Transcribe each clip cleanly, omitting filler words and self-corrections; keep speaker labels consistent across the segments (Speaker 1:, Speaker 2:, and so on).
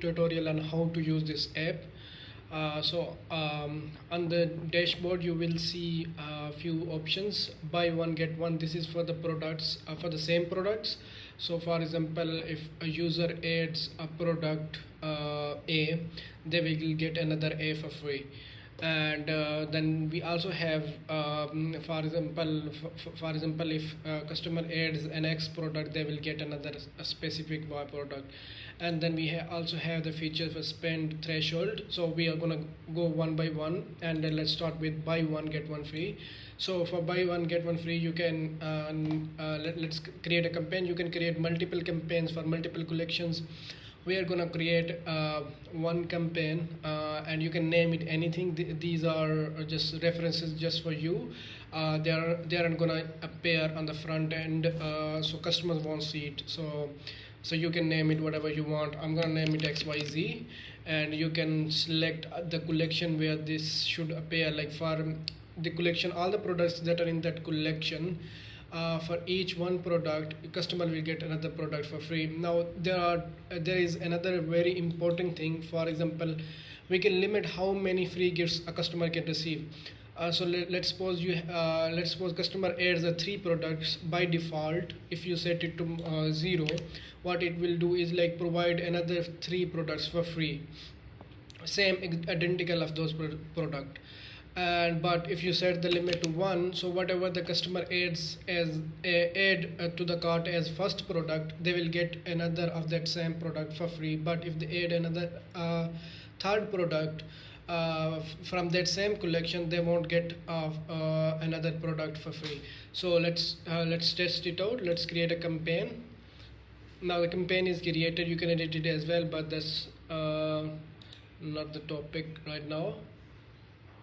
Speaker 1: tutorial on how to use this app. On the dashboard you will see a few options: buy one get one. This is for the products, for the same products. So for example, if a user adds a product A, they will get another A for free. And then we also have, for example, if customer adds an X product, they will get another a specific Y product. And then we also have the feature for spend threshold. So we are gonna go one by one, and then let's start with buy one get one free. So for buy one get one free, you can let's create a campaign. You can create multiple campaigns for multiple collections. We are gonna create one campaign, and you can name it anything. These are just references just for you. They aren't gonna appear on the front end, so customers won't see it. So you can name it whatever you want. I'm gonna name it XYZ, and you can select the collection where this should appear. Like for the collection, all the products that are in that collection, for each one product, customer will get another product for free. Now there is another very important thing. For example, we can limit how many free gifts a customer can receive. Let's suppose customer adds the three products. By default, if you set it to 0, what it will do is like provide another three products for free, same identical of those product. And but if you set the limit to 1, so whatever the customer adds as add to the cart as first product, they will get another of that same product for free. But if they add another third product from that same collection, they won't get another product for free. So let's test it out. Let's create a campaign. Now the campaign is created. You can edit it as well, but that's not the topic right now.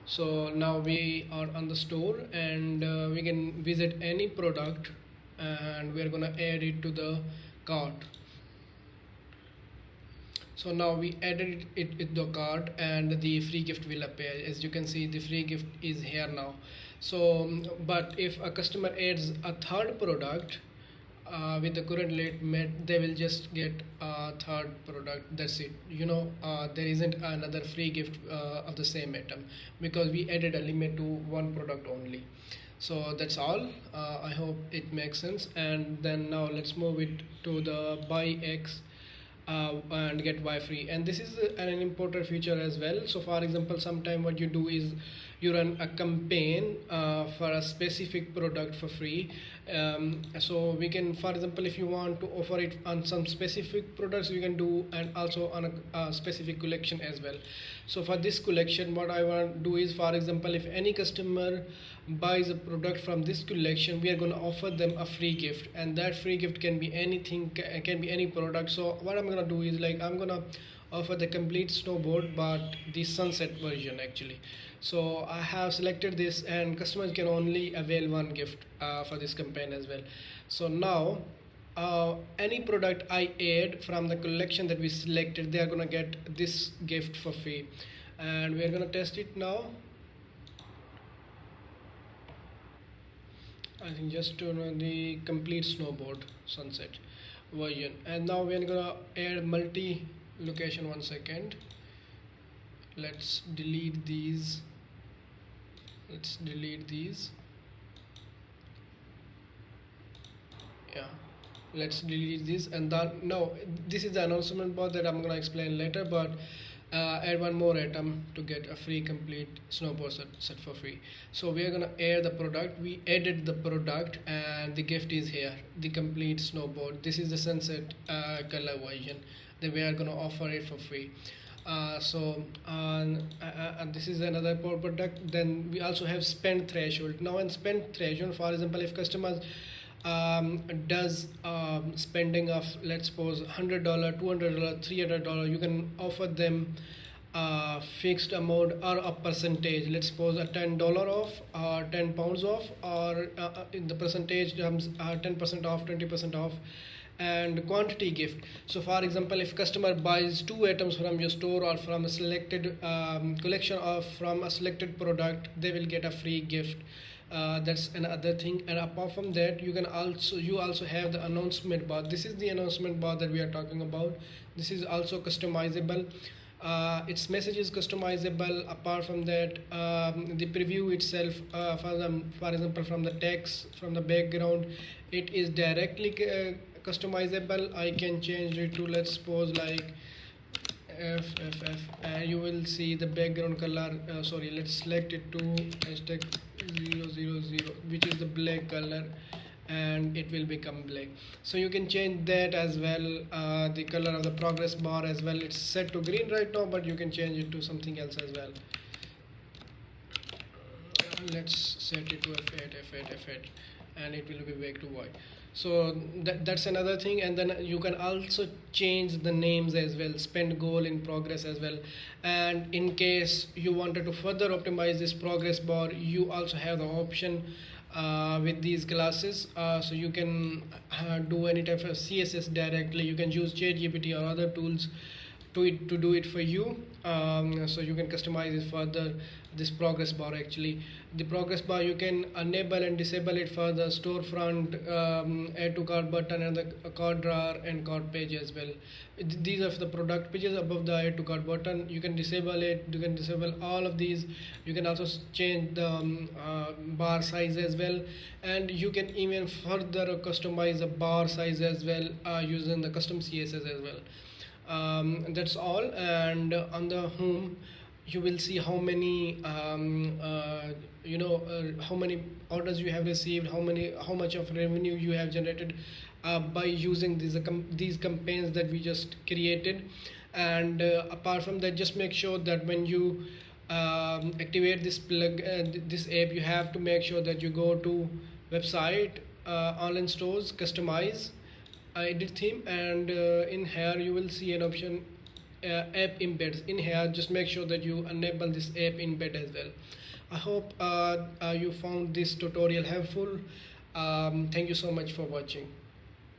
Speaker 1: So now we are on the store, and we can visit any product, and we're gonna add it to the cart. So now we added it to the cart, and the free gift will appear. As you can see, the free gift is here now. So but if a customer adds a third product with the current limit, they will just get a third product. That's it. There isn't another free gift of the same item, because we added a limit to one product only. So that's all. I hope it makes sense. And then now let's move it to the buy X and get Y free. And this is an important feature as well. So for example, sometime what you do is you run a campaign for a specific product for free. So we can, for example, if you want to offer it on some specific products, you can do, and also on a specific collection as well. So for this collection, what I want to do is, for example, if any customer buys a product from this collection, we are going to offer them a free gift, and that free gift can be anything, can be any product. So what I'm going to do is, like, I'm going to offer the complete snowboard, but the sunset version actually. So I have selected this, and customers can only avail one gift for this campaign as well. So now any product I add from the collection that we selected, they are gonna get this gift for free. And we are gonna test it now. I think just to know the complete snowboard sunset version. And now we are gonna add multi location. 1 second. Let's delete these. Yeah, let's delete this. And then now this is the announcement board that I'm gonna explain later, but add one more item to get a free complete snowboard set for free. So we are gonna add the product. We added the product, and the gift is here, the complete snowboard. This is the sunset color version. Then we are gonna offer it for free. And this is another product. Then we also have spend threshold. Now in spend threshold, for example, if customers does spending of, let's suppose, $100, $200, $300, you can offer them a fixed amount or a percentage. Let's suppose a $10 off, or £10 off, or in the percentage terms, 10% off, 20% off. And quantity gift. So for example, if customer buys 2 items from your store, or from a selected collection, or from a selected product, they will get a free gift. That's another thing. And apart from that, you also have the announcement bar. This is the announcement bar that we are talking about. This is also customizable. Its message is customizable. Apart from that, the preview itself, for example, from the text, from the background, it is directly customizable. I can change it to, let's suppose, like FFF, and you will see the background color. Sorry, let's select it to hashtag 000, which is the black color, and it will become black. So you can change that as well. The color of the progress bar as well, it's set to green right now, but you can change it to something else as well. Let's set it to F8, and it will be back to white. So that's another thing. And then you can also change the names as well, spend goal, in progress as well. And in case you wanted to further optimize this progress bar, you also have the option with these classes. So you can do any type of CSS directly. You can use ChatGPT or other tools to do it for you. So you can customize it further, this progress bar. Actually, the progress bar, you can enable and disable it for the storefront, add to cart button, and the cart drawer and cart page as well. These are the product pages above the add to cart button. You can disable it. You can disable all of these. You can also change the bar size as well, and you can even further customize the bar size as well using the custom CSS as well. That's all. And on the home, you will see how many how many orders you have received, how much of revenue you have generated by using these campaigns that we just created. And apart from that, just make sure that when you activate this app, you have to make sure that you go to website, online stores, customize, edit theme, and in here you will see an option, app embeds. In here, just make sure that you enable this app embed as well. I hope you found this tutorial helpful. Thank you so much for watching.